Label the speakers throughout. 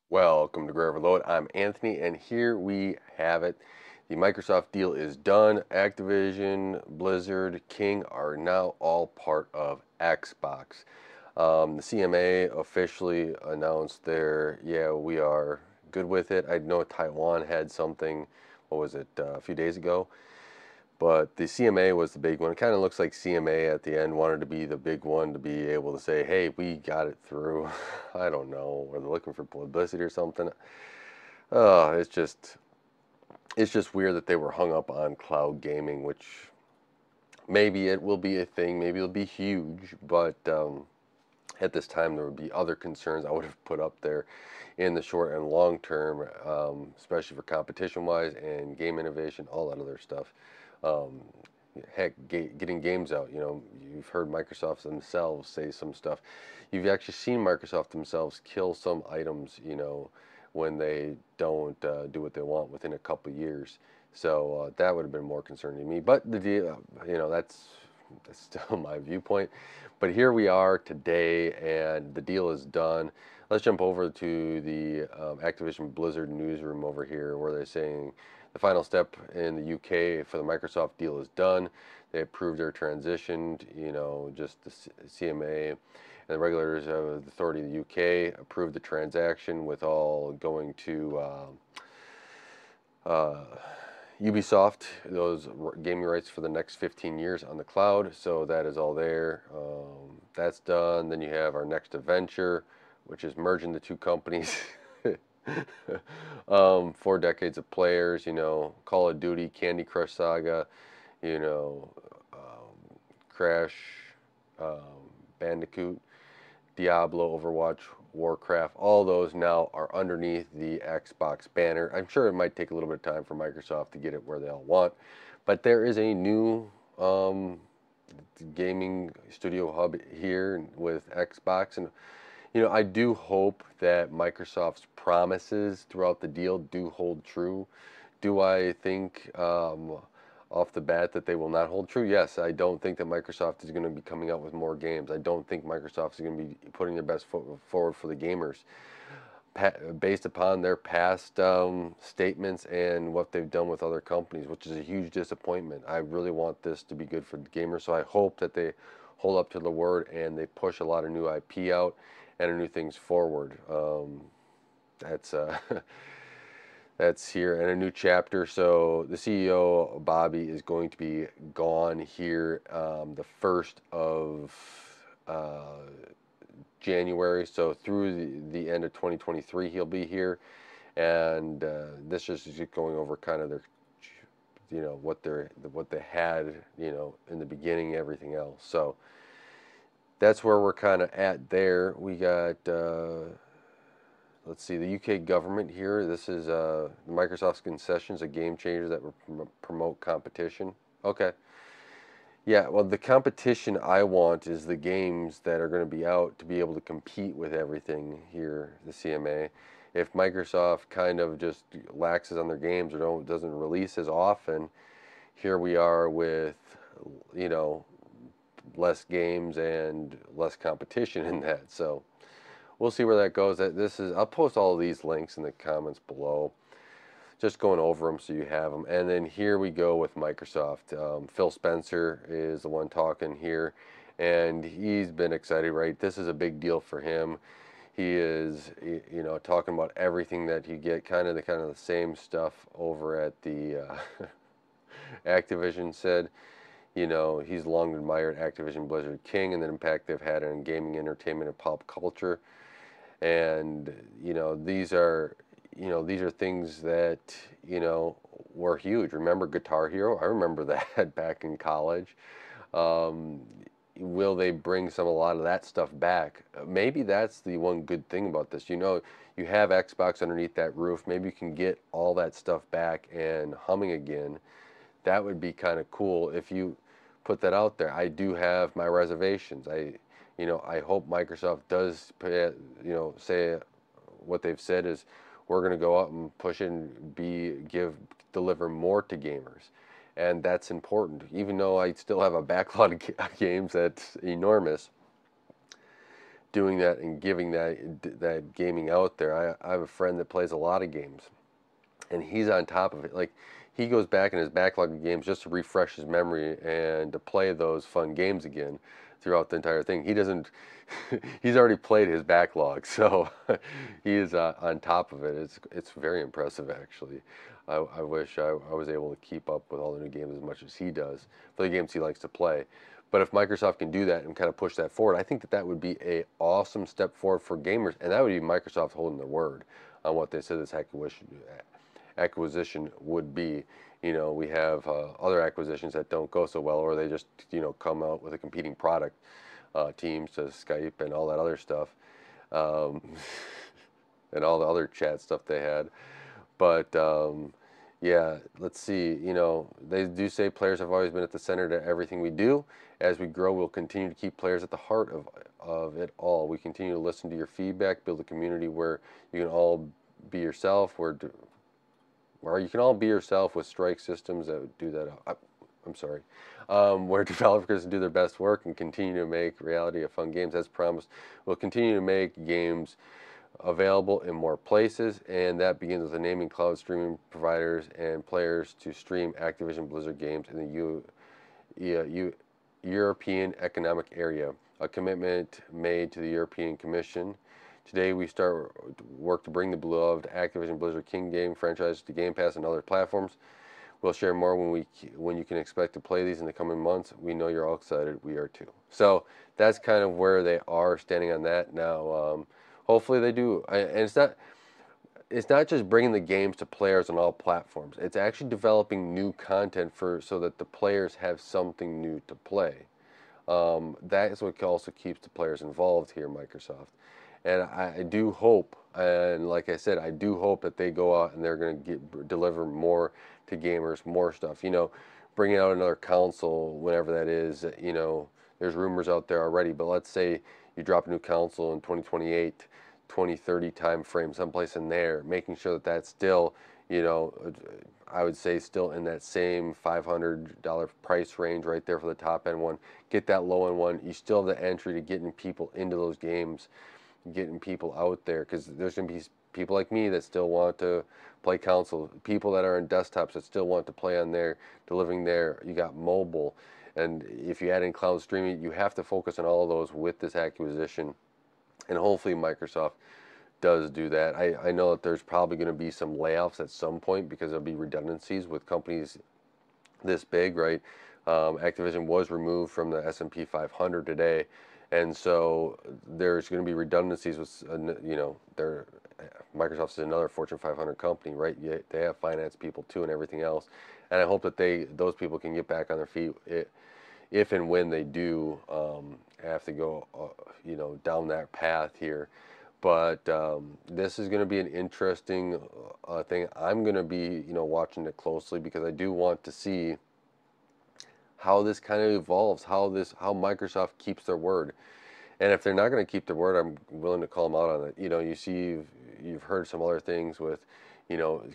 Speaker 1: Welcome to Grover Load. I'm Anthony, and here we have it. The Microsoft deal is done. Activision, Blizzard, King are now all part of Xbox. The CMA officially announced we are good with it. I know Taiwan had something, what was it, a few days ago, but the CMA was the big one. It kind of looks like CMA at the end wanted to be the big one to be able to say, hey, we got it through. I don't know. Or they're looking for publicity or something. Uh, it's just it's just weird that they were hung up on cloud gaming, which maybe it will be a thing, maybe it'll be huge, but at this time there would be other concerns I would have put up there in the short and long term, especially for competition wise and game innovation, all that other stuff. Um, Heck, getting games out. You've heard Microsoft themselves say some stuff. You've actually seen Microsoft themselves kill some items, when they don't do what they want within a couple of years. So that would have been more concerning to me. But the deal, that's still my viewpoint. But here we are today, and the deal is done. Let's jump over to the Activision Blizzard newsroom over here, where they're saying the final step in the UK for the Microsoft deal is done. They approved their transition. Just the CMA and the regulators of the authority of the UK approved the transaction, with all going to uh, Ubisoft, those gaming rights for the next 15 years on the cloud. So that is all there. That's done. Then you have our next adventure, which is merging the two companies. 4 decades of players, Call of Duty, Candy Crush Saga, you know, Crash, um, Bandicoot, Diablo, Overwatch, Warcraft, all those now are underneath the Xbox banner. I'm sure it might take a little bit of time for Microsoft to get it where they all want, but there is a new gaming studio hub here with Xbox, and I do hope that Microsoft's promises throughout the deal do hold true. Do I think off the bat that they will not hold true? Yes, I don't think that Microsoft is going to be coming out with more games. I don't think Microsoft is going to be putting their best foot forward for the gamers. Based upon their past statements and what they've done with other companies, which is a huge disappointment. I really want this to be good for the gamers, so I hope that they hold up to the word and they push a lot of new IP out and new things forward. That's that's here and a new chapter. So the CEO Bobby is going to be gone here the 1st of January. So through the end of 2023, he'll be here, and this is just going over kind of their, what they had, in the beginning, everything else. So that's where we're kind of at there. We got, let's see, the UK government here. This is Microsoft's concessions, a game changer that will promote competition. Okay. Yeah, well, the competition I want is the games that are going to be out to be able to compete with everything here, the CMA. If Microsoft kind of just laxes on their games or doesn't release as often, here we are with, you know, less games and less competition in that. So we'll see where that goes. I'll post all of these links in the comments below, just going over them so you have them. And then here we go with Microsoft. Phil Spencer is the one talking here, and he's been excited, right? This is a big deal for him. He is, talking about everything that you get, kind of the same stuff over at the Activision said. He's long admired Activision Blizzard King and the impact they've had on gaming, entertainment, and pop culture. And these are things that were huge. Remember Guitar Hero? I remember that back in college. Um, will they bring a lot of that stuff back? Maybe that's the one good thing about this. You have Xbox underneath that roof. Maybe you can get all that stuff back and humming again. That would be kind of cool if you put that out there. I do have my reservations. I hope Microsoft does, say what they've said is we're going to go out and push it and deliver more to gamers. And that's important. Even though I still have a backlog of games that's enormous, doing that and giving that gaming out there. I have a friend that plays a lot of games, and he's on top of it. Like, he goes back in his backlog of games just to refresh his memory and to play those fun games again throughout the entire thing. He doesn't. He's already played his backlog, so he is on top of it. It's very impressive, actually. I wish I was able to keep up with all the new games as much as he does for the games he likes to play. But if Microsoft can do that and kind of push that forward, I think that would be a awesome step forward for gamers, and that would be Microsoft holding their word on what they said this acquisition would be. We have other acquisitions that don't go so well, or they just come out with a competing product, Teams to Skype and all that other stuff, um, and all the other chat stuff they had. But yeah, let's see. They do say players have always been at the center to everything we do. As we grow, we'll continue to keep players at the heart of it all. We continue to listen to your feedback, build a community where you can all be yourself, where you can all be yourself with strike systems that do that. I'm sorry. Where developers do their best work and continue to make reality of fun games. As promised, we'll continue to make games available in more places, and that begins with the naming cloud streaming providers and players to stream Activision Blizzard games in the European Economic Area, a commitment made to the European Commission. Today we start work to bring the beloved Activision Blizzard King game franchise to Game Pass and other platforms. We'll share more when you can expect to play these in the coming months. We know you're all excited. We are too. So that's kind of where they are standing on that now. Hopefully they do, and it's not just bringing the games to players on all platforms. It's actually developing new content so that the players have something new to play. That is what also keeps the players involved here, Microsoft. And I do hope, and like I said, I do hope that they go out and they're going to deliver more to gamers, more stuff. Bringing out another console, whenever that is. There's rumors out there already, but let's say you drop a new console in 2028, 2030 time frame, someplace in there, making sure that that's still, I would say still in that same $500 price range right there for the top end one. Get that low end one. You still have the entry to getting people into those games, getting people out there, because there's going to be people like me that still want to play console, people that are on desktops that still want to play on there, delivering there. You got mobile, and if you add in cloud streaming, you have to focus on all of those with this acquisition, and hopefully Microsoft does do that. I know that there's probably going to be some layoffs at some point because there'll be redundancies with companies this big, right? Activision was removed from the S&P 500 today, and so there's going to be redundancies with, Microsoft is another Fortune 500 company, right? They have finance people too and everything else, and I hope that those people can get back on their feet if and when they do have to go, down that path here. But this is going to be an interesting thing. I'm going to be, watching it closely because I do want to see how this kind of evolves, how Microsoft keeps their word. And if they're not going to keep their word, I'm willing to call them out on it. You've heard some other things with,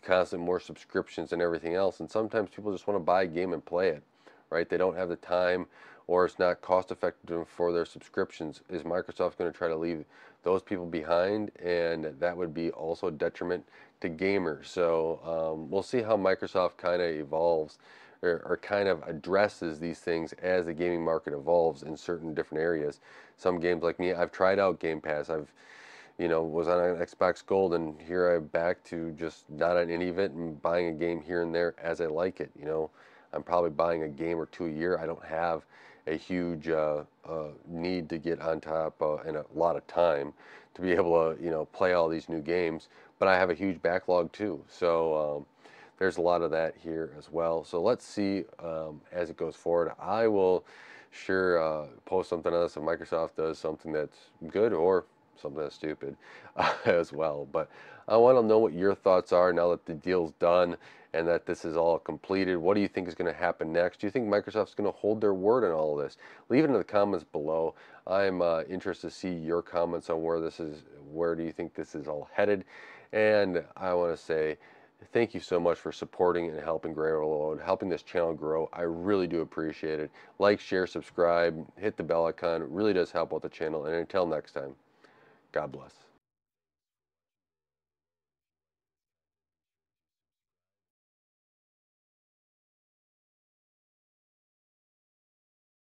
Speaker 1: constant more subscriptions and everything else. And sometimes people just want to buy a game and play it, right? They don't have the time, or it's not cost effective for their subscriptions. Is Microsoft going to try to leave those people behind? And that would be also a detriment to gamers. So we'll see how Microsoft kind of evolves or kind of addresses these things as the gaming market evolves in certain different areas. Some games, like me, I've tried out Game Pass. I've was on an Xbox Gold, and here I'm back to just not on any of it and buying a game here and there as I like it. I'm probably buying a game or two a year. I don't have a huge need to get on top and a lot of time to be able to play all these new games, but I have a huge backlog too. So there's a lot of that here as well. So let's see as it goes forward. I will sure post something on this if Microsoft does something that's good or something that's stupid as well. But I want to know what your thoughts are now that the deal's done and that this is all completed. What do you think is going to happen next? Do you think Microsoft's going to hold their word on all of this? Leave it in the comments below. I'm interested to see your comments on where do you think this is all headed. And I want to say thank you so much for supporting and helping helping this channel grow. I really do appreciate it. Like, share, subscribe, hit the bell icon. It really does help out the channel. And until next time. God bless.